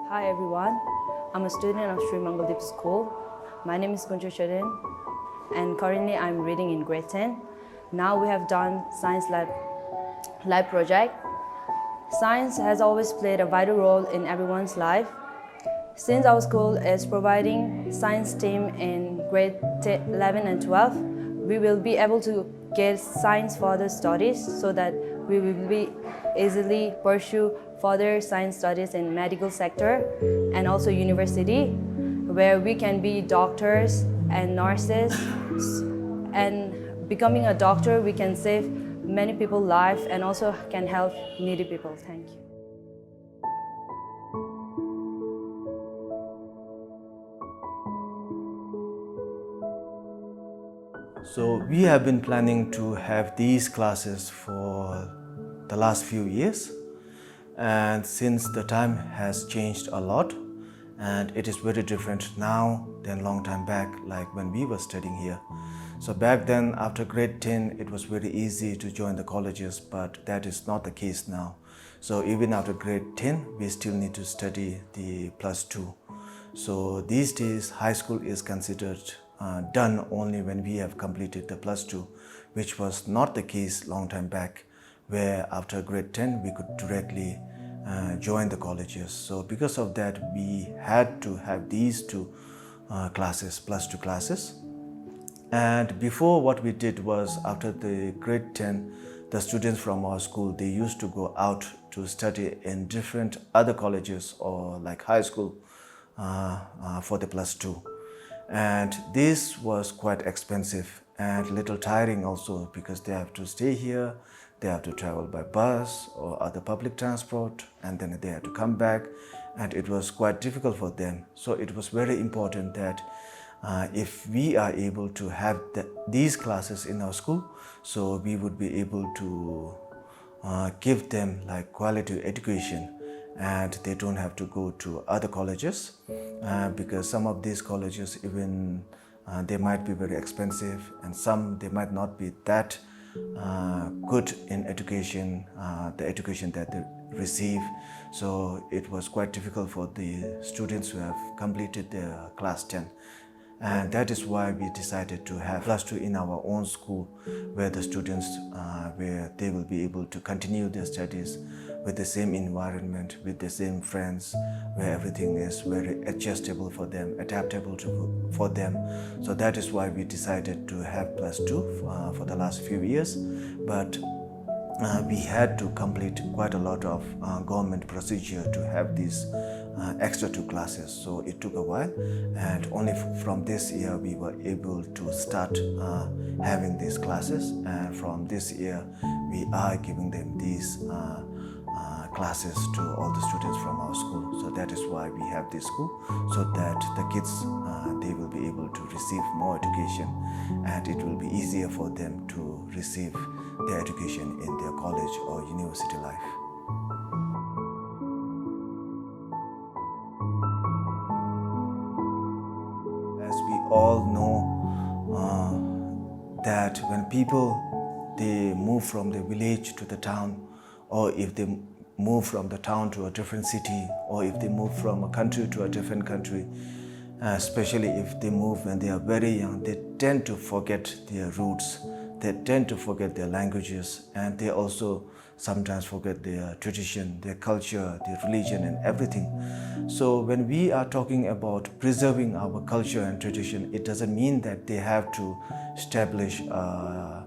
Hi everyone, I'm a student of Shree Mangal Dvip school. My name is Choje Lama and currently I'm reading in grade 10. Now we have done science lab project. Science has always played a vital role in everyone's life. Since our school is providing science team in grade 11 and 12, we will be able to get science further studies so that we will be easily pursue further science studies in medical sector and also university, where we can be doctors and nurses. And becoming a doctor, we can save many people's lives and also can help needy people. Thank you. So we have been planning to have these classes for the last few years, and since the time has changed a lot and it is very different now than long time back, like when we were studying here. So back then, after grade 10, it was very easy to join the colleges, but that is not the case now. So even after grade 10, we still need to study the +2. So these days, high school is considered done only when we have completed the +2, which was not the case long time back, where after grade 10 we could directly join the colleges. So because of that, we had to have these two classes, +2 classes. And before, what we did was, after the grade 10, the students from our school, they used to go out to study in different other colleges or like high school for the +2. And this was quite expensive and little tiring also, because they have to stay here, they have to travel by bus or other public transport, and then they have to come back, and it was quite difficult for them. So it was very important that if we are able to have these classes in our school, so we would be able to give them like quality education, and they don't have to go to other colleges because some of these colleges, even they might be very expensive, and some they might not be that good in education, the education that they receive. So it was quite difficult for the students who have completed their class 10. And that is why we decided to have +2 in our own school, where the students, where they will be able to continue their studies with the same environment, with the same friends, where everything is very adjustable for them, adaptable for them. So that is why we decided to have +2 for the last few years. But we had to complete quite a lot of government procedure to have these extra 2 classes. So it took a while, and only from this year we were able to start having these classes. And from this year we are giving them these classes to all the students from our school. So that is why we have this school, so that the kids, they will be able to receive more education, and it will be easier for them to receive their education in their college or university life. As we all know, that when people, they move from the village to the town, or if they move from the town to a different city, or if they move from a country to a different country, especially if they move when they are very young, they tend to forget their roots, they tend to forget their languages, and they also sometimes forget their tradition, their culture, their religion and everything. So when we are talking about preserving our culture and tradition, it doesn't mean that they have to establish a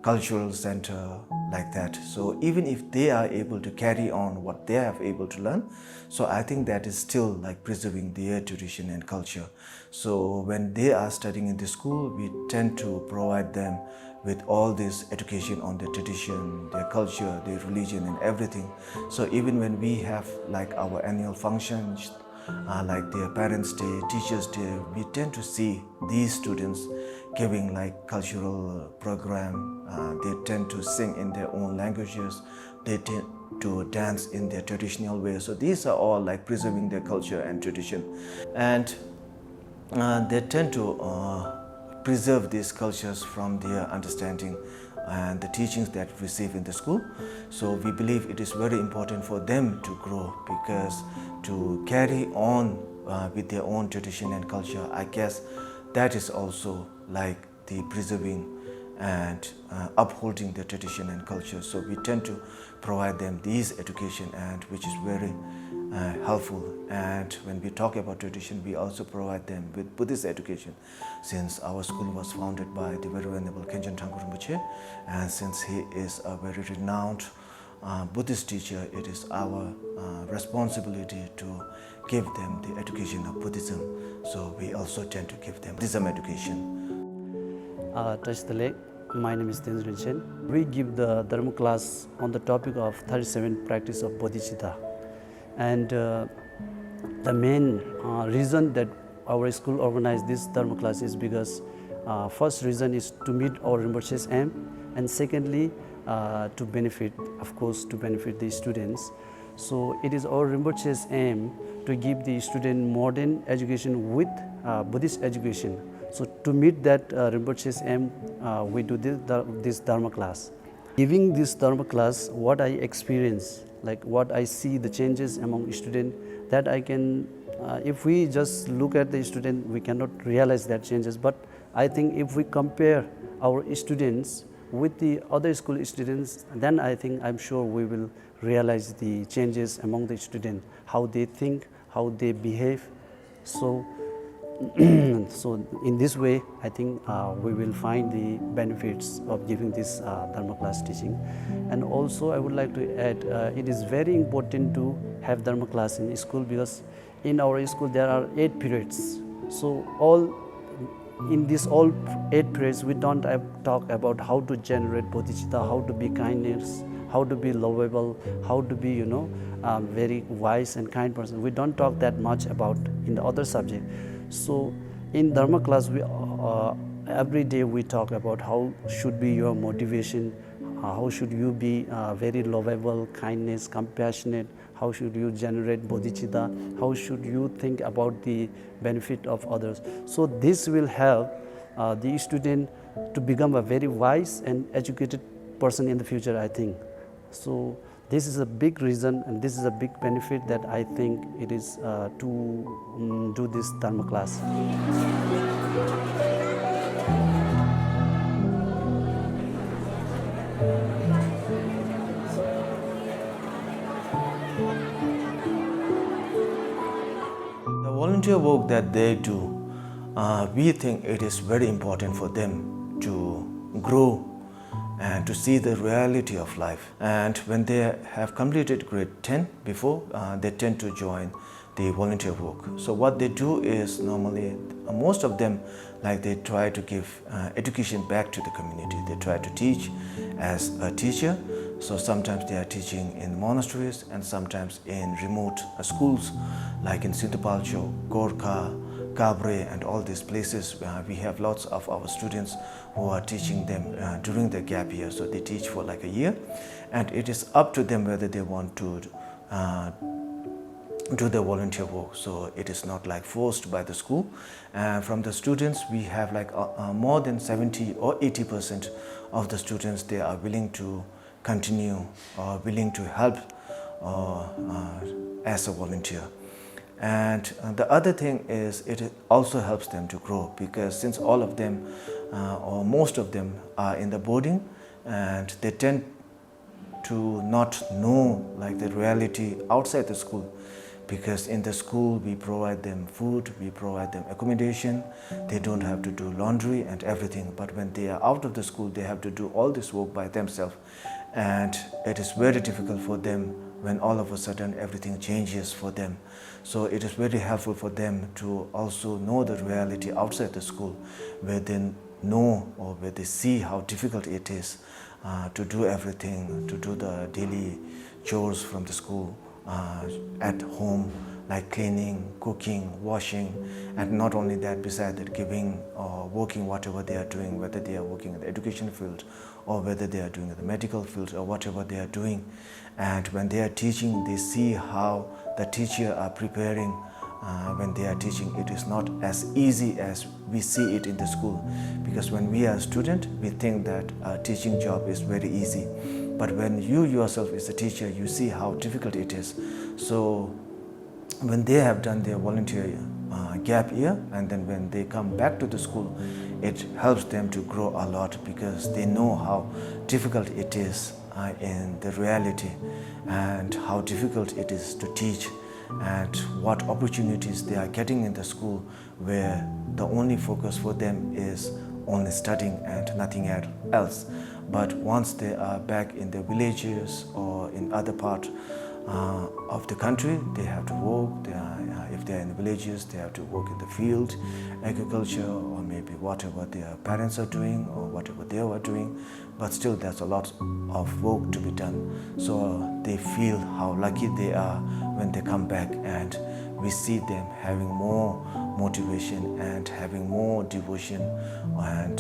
cultural center like that. So even if they are able to carry on what they have able to learn, so I think that is still like preserving their tradition and culture. So when they are studying in the school, we tend to provide them with all this education on their tradition, their culture, their religion and everything. So even when we have like our annual functions, like their Parents' Day, Teachers' Day, we tend to see these students giving like cultural program. They tend to sing in their own languages. They tend to dance in their traditional way. So these are all like preserving their culture and tradition. And they tend to preserve these cultures from their understanding and the teachings that we receive in the school. So we believe it is very important for them to grow, because to carry on with their own tradition and culture, I guess that is also like the preserving and upholding the tradition and culture. So we tend to provide them these education, and which is very helpful. And when we talk about tradition, we also provide them with Buddhist education, since our school was founded by the very venerable Khenchen Thakur Rinpoche, and since he is a very renowned Buddhist teacher, it is our responsibility to give them the education of Buddhism. So we also tend to give them Buddhism education. Touch the leg. My name is Tenzin Chen. We give the Dharma class on the topic of 37 practice of bodhicitta. And the main reason that our school organized this Dharma class is because first reason is to meet our Rinpoche's aim, and secondly to benefit, of course, to benefit the students. So it is our Rinpoche's aim to give the student modern education with Buddhist education. So to meet that Rinpoche's aim, we do this Dharma class. Giving this Dharma class, what I experience, like what I see the changes among students, that I can, if we just look at the student, we cannot realize that changes. But I think if we compare our students with the other school students, then I think, I'm sure we will realize the changes among the students, how they think, how they behave. So so in this way, I think we will find the benefits of giving this Dharma class teaching. And also I would like to add, it is very important to have Dharma class in school, because in our school there are 8 periods. So in these all 8 periods, we don't talk about how to generate bodhicitta, how to be kindness, how to be lovable, how to be, very wise and kind person. We don't talk that much about in the other subject. So in Dharma class, we every day we talk about how should be your motivation, how should you be very lovable, kindness, compassionate, how should you generate bodhicitta, how should you think about the benefit of others. So this will help the student to become a very wise and educated person in the future, I think. So this is a big reason, and this is a big benefit that I think it is to do this Dharma class. The volunteer work that they do, we think it is very important for them to grow and to see the reality of life. And when they have completed grade 10 before, they tend to join the volunteer work. So what they do is, normally most of them, like, they try to give education back to the community. They try to teach as a teacher. So sometimes they are teaching in monasteries, and sometimes in remote schools like in Sintapalcho, Gorkha, Gabre, and all these places. We have lots of our students who are teaching them during the gap year. So they teach for like a year, and it is up to them whether they want to do the volunteer work. So it is not like forced by the school. From the students, we have like more than 70 or 80% of the students, they are willing to continue or willing to help as a volunteer. And the other thing is, it also helps them to grow, because since all of them or most of them are in the boarding, and they tend to not know like the reality outside the school, because in the school we provide them food, we provide them accommodation, they don't have to do laundry and everything. But when they are out of the school, they have to do all this work by themselves, and it is very difficult for them when all of a sudden everything changes for them. So it is very helpful for them to also know the reality outside the school, where they know or where they see how difficult it is to do everything, to do the daily chores from the school at home, like cleaning, cooking, washing, and not only that, besides that, giving or working whatever they are doing, whether they are working in the education field or whether they are doing in the medical field or whatever they are doing. And when they are teaching, they see how the teacher are preparing when they are teaching, it is not as easy as we see it in the school. Because when we are a student, we think that a teaching job is very easy. But when you yourself is a teacher, you see how difficult it is. So when they have done their volunteer gap year, and then when they come back to the school, it helps them to grow a lot, because they know how difficult it is in the reality, and how difficult it is to teach, and what opportunities they are getting in the school, where the only focus for them is only studying and nothing else. But once they are back in their villages or in other part of the country, they have to work. If they are in the villages, they have to work in the field, agriculture, or maybe whatever their parents are doing or whatever they were doing. But still, there's a lot of work to be done. So they feel how lucky they are when they come back, and we see them having more motivation and having more devotion and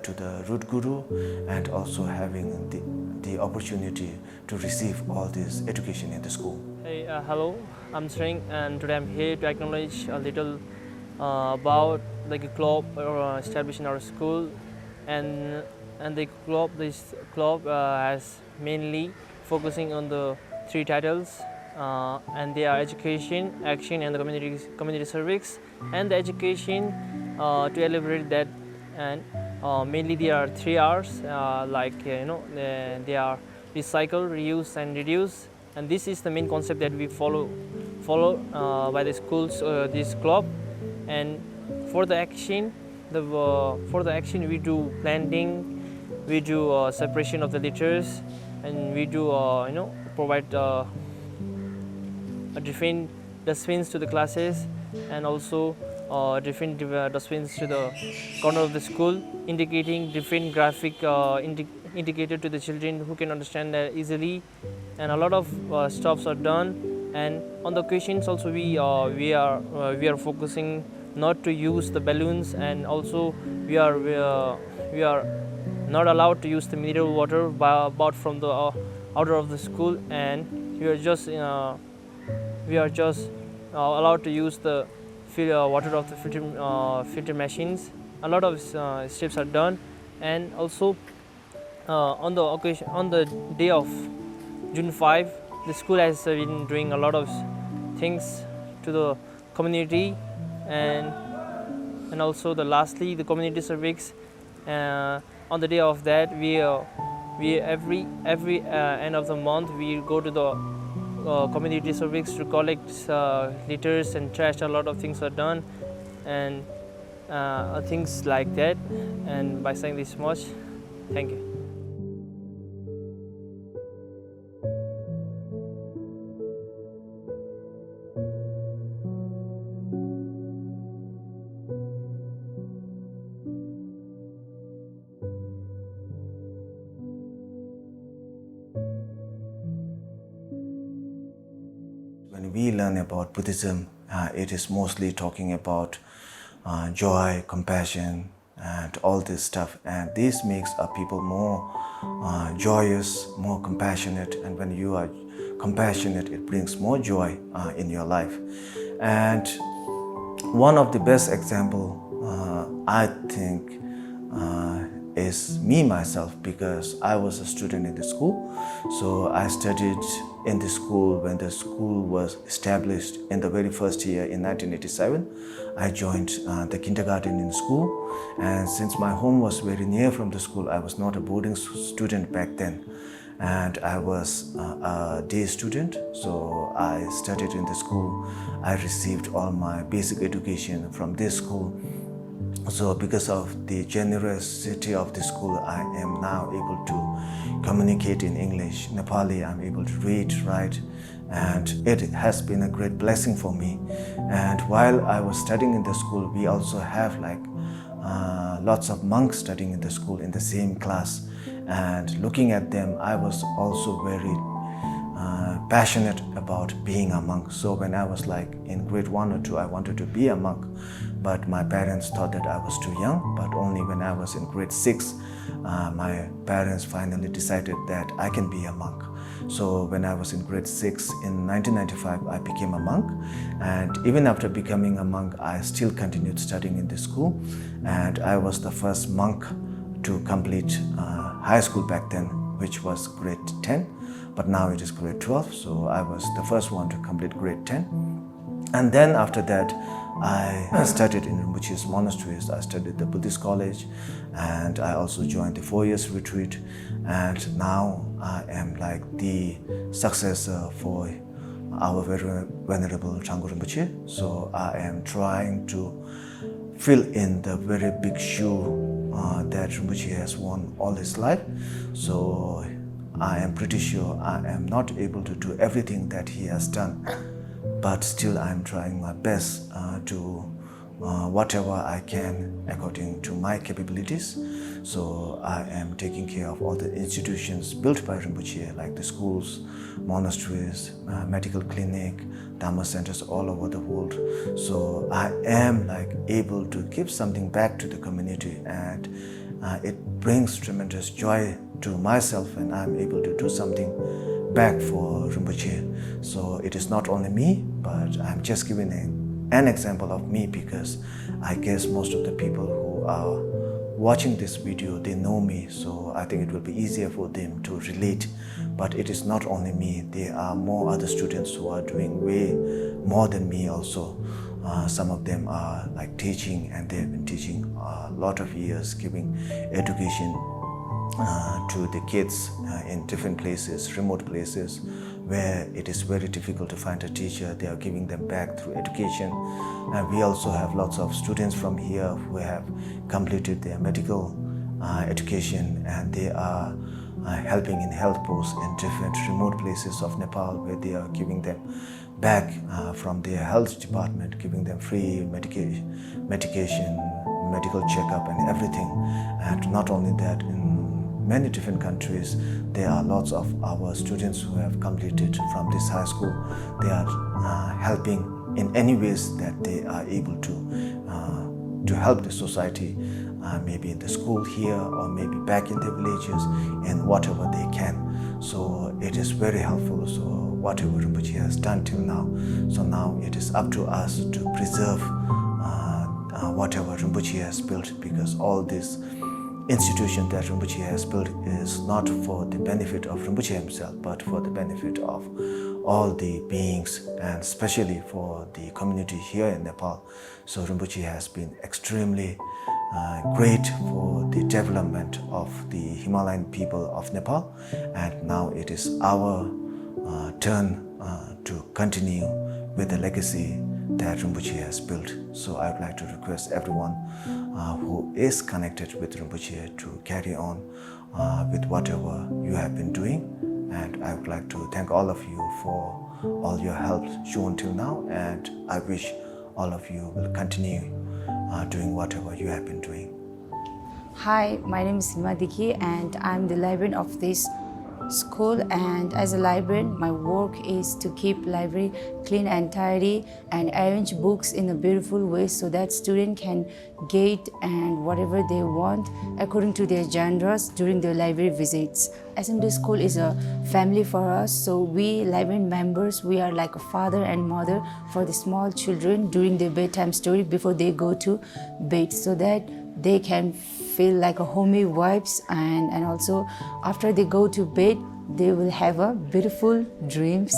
to the root guru, and also having the opportunity to receive all this education in the school. Hey, hello, I'm Shree, and today I'm here to acknowledge a little about like a club established in our school, and this club has mainly focusing on the three titles, and they are education, action, and the community service. And the education, to elaborate that, and mainly there are 3 R's, they are recycle, reuse, and reduce. And this is the main concept that we follow by the schools, this club. And for the action, we do planting, we do separation of the litters, and we do provide different dustbins to the classes, and also different dustbins to the corner of the school, indicating different graphic indicated to the children who can understand that easily. And a lot of stops are done. And on the questions also, we are focusing not to use the balloons, and also we are not allowed to use the mineral water bought from the outer of the school, and we are just allowed to use the water of the filter machines. A lot of steps are done. And also on the day of June 5, the school has been doing a lot of things to the community, and also lastly the community service. On the day of that, we every end of the month we go to the community service to collect litters and trash. A lot of things are done, and things like that. And by saying this much, thank you. When we learn about Buddhism, it is mostly talking about joy, compassion, and all this stuff. And this makes people more joyous, more compassionate. And when you are compassionate, it brings more joy in your life. And one of the best example, I think, is me myself, because I was a student in the school. So I studied in the school when the school was established in the very first year in 1987. I joined the kindergarten in school, and since my home was very near from the school, I was not a boarding student back then, and I was a day student. So I studied in the school. I received all my basic education from this school. So because of the generosity of the school, I am now able to communicate in English, Nepali. I'm able to read, write, and it has been a great blessing for me. And while I was studying in the school, we also have lots of monks studying in the school in the same class. And looking at them, I was also very passionate about being a monk. So when I was in grade 1 or 2, I wanted to be a monk, but my parents thought that I was too young. But only when I was in grade 6, my parents finally decided that I can be a monk. So when I was in grade 6 in 1995, I became a monk. And even after becoming a monk, I still continued studying in this school. And I was the first monk to complete high school back then, which was grade 10. But now it is grade 12. So I was the first one to complete grade 10. And then after that, I studied in Rinpoche's monasteries. I studied the Buddhist college, and I also joined the 4 years retreat. And now I am like the successor for our very venerable Changu Rinpoche. So I am trying to fill in the very big shoe that Rinpoche has worn all his life. So I am pretty sure I am not able to do everything that he has done, but still I'm trying my best to whatever I can according to my capabilities. So I am taking care of all the institutions built by Rinpoche, like the schools, monasteries, medical clinic, Dharma centers all over the world. So I am like able to give something back to the community, and it brings tremendous joy to myself, and I'm able to do something back for Rinpoche. So it is not only me, but I'm just giving an example of me, because I guess most of the people who are watching this video, they know me, so I think it will be easier for them to relate. But it is not only me, there are more other students who are doing way more than me also. Some of them are like teaching, and they have been teaching a lot of years, giving education to the kids in different places, remote places, where it is very difficult to find a teacher. They are giving them back through education. And we also have lots of students from here who have completed their medical education, and they are helping in health posts in different remote places of Nepal, where they are giving them back from their health department, giving them free medication, medical checkup and everything. And not only that, in many different countries, there are lots of our students who have completed from this high school. They are helping in any ways that they are able to help the society, maybe in the school here, or maybe back in their villages, in whatever they can. So it is very helpful. So whatever Rinpoche has done till now, so now it is up to us to preserve whatever Rinpoche has built, because all this institution that Rinpoche has built is not for the benefit of Rinpoche himself, but for the benefit of all the beings, and especially for the community here in Nepal. So Rinpoche has been extremely great for the development of the Himalayan people of Nepal, and now it is our turn to continue with the legacy that Rinpoche has built. So I would like to request everyone who is connected with Rinpoche to carry on with whatever you have been doing. And I would like to thank all of you for all your help shown till now, and I wish all of you will continue doing whatever you have been doing. Hi, my name is Sima Dikhi, and I'm the librarian of this school. And as a librarian, my work is to keep library clean and tidy and arrange books in a beautiful way so that students can get and whatever they want according to their genres during their library visits. SMD school is a family for us, so we librarian members, we are like a father and mother for the small children during their bedtime story before they go to bed, so that they can feel like a homey vibes, and also after they go to bed, they will have a beautiful dreams.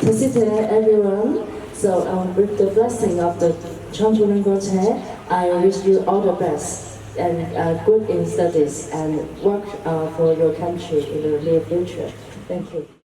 Tasite everyone. So with the blessing of the Choje Lama, I wish you all the best and good in studies and work for your country in the near future. Thank you.